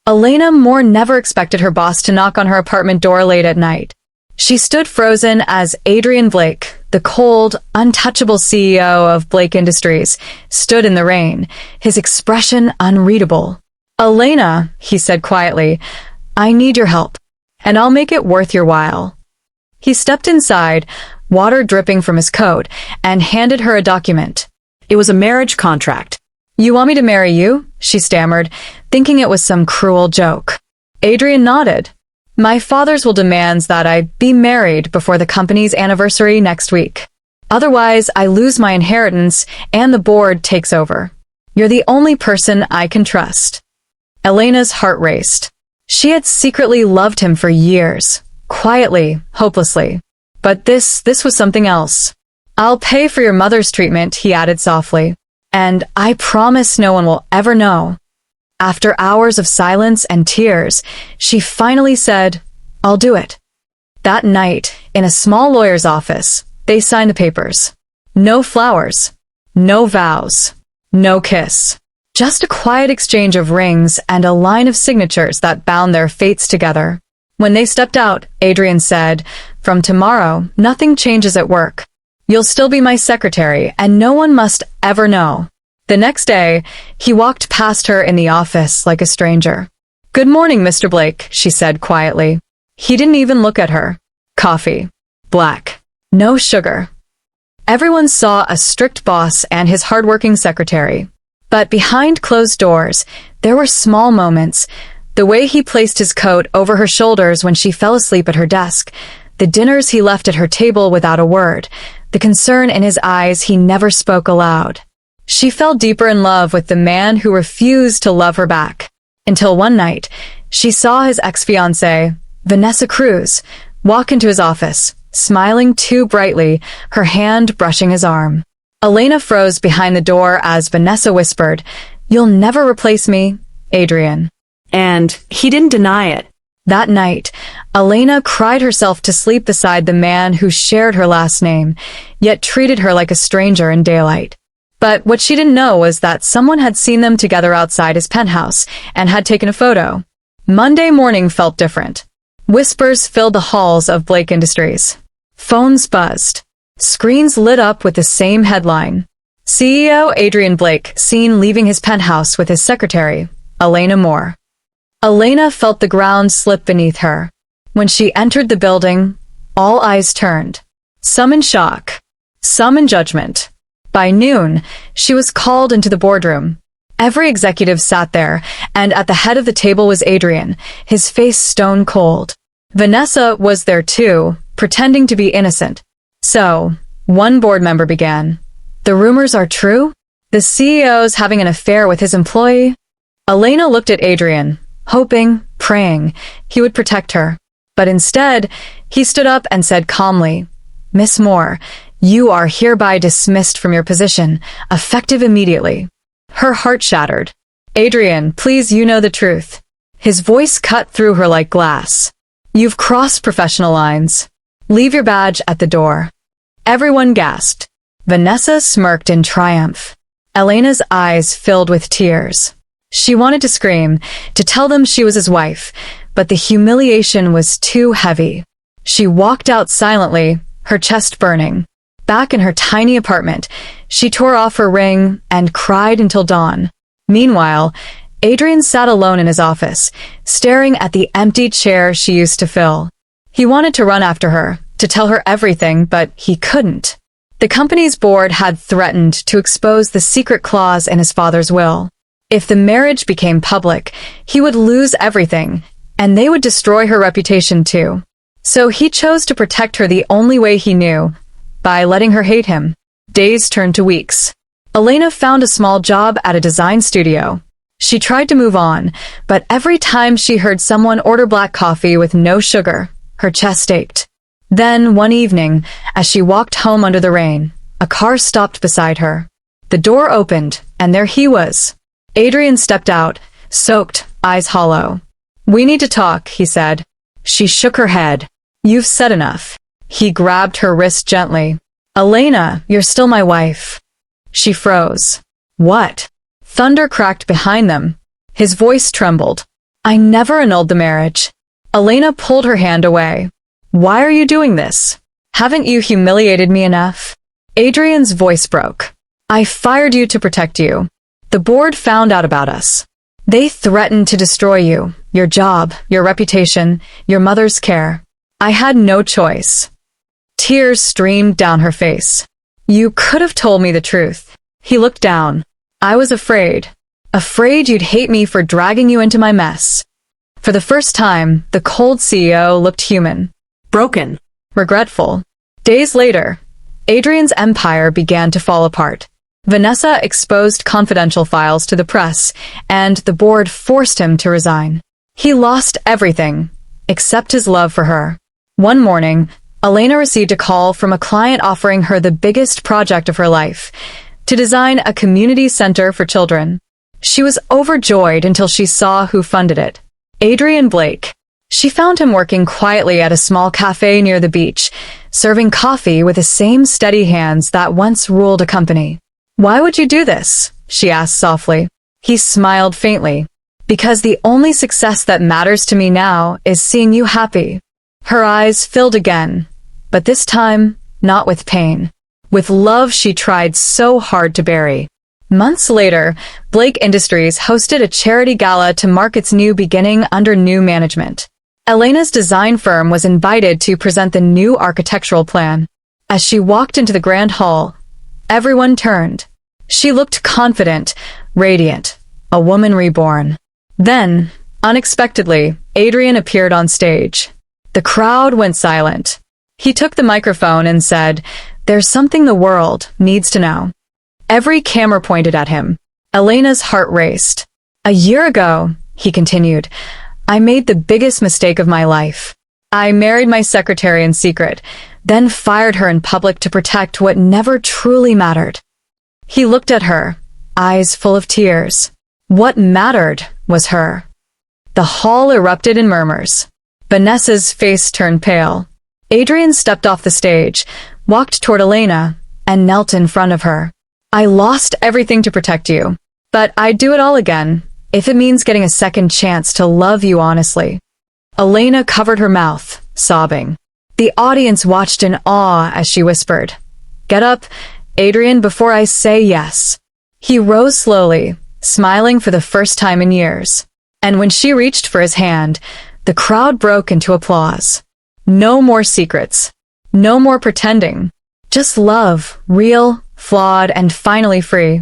Elena Moore never expected her boss to knock on her apartment door late at night. She stood frozen as Adrian Blake, the cold, untouchable CEO of Blake Industries, stood in the rain, his expression unreadable. "Elena," he said quietly, "I need your help, and I'll make it worth your while." He stepped inside, water dripping from his coat, and handed her a document. It was a marriage contract. "You want me to marry you?" she stammered, thinking it was some cruel joke. Adrian nodded. "My father's will demands that I be married before the company's anniversary next week. Otherwise, I lose my inheritance and the board takes over. You're the only person I can trust." Elena's heart raced. She had secretly loved him for years, quietly, hopelessly. But this was something else. "I'll pay for your mother's treatment," he added softly. "And I promise no one will ever know." After hours of silence and tears, she finally said, "I'll do it." That night, in a small lawyer's office, they signed the papers. No flowers, no vows, no kiss. Just a quiet exchange of rings and a line of signatures that bound their fates together. When they stepped out, Adrian said, "From tomorrow, nothing changes at work. You'll still be my secretary, and no one must ever know." The next day, he walked past her in the office like a stranger. "Good morning, Mr. Blake," she said quietly. He didn't even look at her. Coffee. Black. No sugar. Everyone saw a strict boss and his hardworking secretary. But behind closed doors, there were small moments. The way he placed his coat over her shoulders when she fell asleep at her desk, the dinners he left at her table without a word, the concern in his eyes he never spoke aloud. She fell deeper in love with the man who refused to love her back. Until one night, she saw his ex-fiancée, Vanessa Cruz, walk into his office, smiling too brightly, her hand brushing his arm. Elena froze behind the door as Vanessa whispered, "You'll never replace me, Adrian." And he didn't deny it. That night, Elena cried herself to sleep beside the man who shared her last name, yet treated her like a stranger in daylight. But what she didn't know was that someone had seen them together outside his penthouse and had taken a photo. Monday morning felt different. Whispers filled the halls of Blake Industries. Phones buzzed. Screens lit up with the same headline. CEO Adrian Blake seen leaving his penthouse with his secretary, Elena Moore. Elena felt the ground slip beneath her. When she entered the building, all eyes turned. Some in shock, some in judgment. By noon, she was called into the boardroom. Every executive sat there, and at the head of the table was Adrian, his face stone cold. Vanessa was there too, pretending to be innocent. "So, one board member began. The rumors are true? The CEO's having an affair with his employee?" Elena looked at Adrian, hoping, praying, he would protect her. But instead, he stood up and said calmly, "Miss Moore, you are hereby dismissed from your position, effective immediately." Her heart shattered. "Adrian, please, you know the truth." His voice cut through her like glass. "You've crossed professional lines. Leave your badge at the door." Everyone gasped. Vanessa smirked in triumph. Elena's eyes filled with tears. She wanted to scream, to tell them she was his wife, but the humiliation was too heavy. She walked out silently, her chest burning. Back in her tiny apartment, she tore off her ring and cried until dawn. Meanwhile, Adrian sat alone in his office, staring at the empty chair she used to fill. He wanted to run after her, to tell her everything, but he couldn't. The company's board had threatened to expose the secret clause in his father's will. If the marriage became public, he would lose everything, and they would destroy her reputation too. So he chose to protect her the only way he knew, by letting her hate him. Days turned to weeks. Elena found a small job at a design studio. She tried to move on, but every time she heard someone order black coffee with no sugar, her chest ached. Then, one evening, as she walked home under the rain, a car stopped beside her. The door opened, and there he was. Adrian stepped out, soaked, eyes hollow. "We need to talk," he said. She shook her head. "You've said enough." He grabbed her wrist gently. "Elena, you're still my wife." She froze. "What?" Thunder cracked behind them. His voice trembled. I never annulled the marriage. Elena pulled her hand away. Why are you doing this? Haven't you humiliated me enough? Adrian's voice broke. I fired you to protect you. The board found out about us. They threatened to destroy you, your job, your reputation, your mother's care. I had no choice. Tears streamed down her face. You could have told me the truth. He looked down. I was afraid. Afraid you'd hate me for dragging you into my mess. For the first time, the cold CEO looked human. Broken. Regretful. Days later, Adrian's empire began to fall apart. Vanessa exposed confidential files to the press, and the board forced him to resign. He lost everything, except his love for her. One morning, Elena received a call from a client offering her the biggest project of her life, to design a community center for children. She was overjoyed until she saw who funded it. Adrian Blake. She found him working quietly at a small cafe near the beach, serving coffee with the same steady hands that once ruled a company. Why would you do this? She asked softly. He smiled faintly. Because the only success that matters to me now is seeing you happy. Her eyes filled again, but this time, not with pain. With love she tried so hard to bury. Months later, Blake Industries hosted a charity gala to mark its new beginning under new management. Elena's design firm was invited to present the new architectural plan. As she walked into the grand hall, everyone turned. She looked confident, radiant, a woman reborn. Then, unexpectedly, Adrian appeared on stage. The crowd went silent. He took the microphone and said, "There's something the world needs to know." Every camera pointed at him. Elena's heart raced. "A year ago," he continued, "I made the biggest mistake of my life. I married my secretary in secret, then fired her in public to protect what never truly mattered." He looked at her, eyes full of tears. What mattered was her. The hall erupted in murmurs. Vanessa's face turned pale. Adrian stepped off the stage, walked toward Elena, and knelt in front of her. "I lost everything to protect you, but I'd do it all again, if it means getting a second chance to love you honestly." Elena covered her mouth, sobbing. The audience watched in awe as she whispered, "Get up, Adrian, before I say yes." He rose slowly, smiling for the first time in years. And when she reached for his hand, the crowd broke into applause. No more secrets. No more pretending. Just love, real, flawed, and finally free.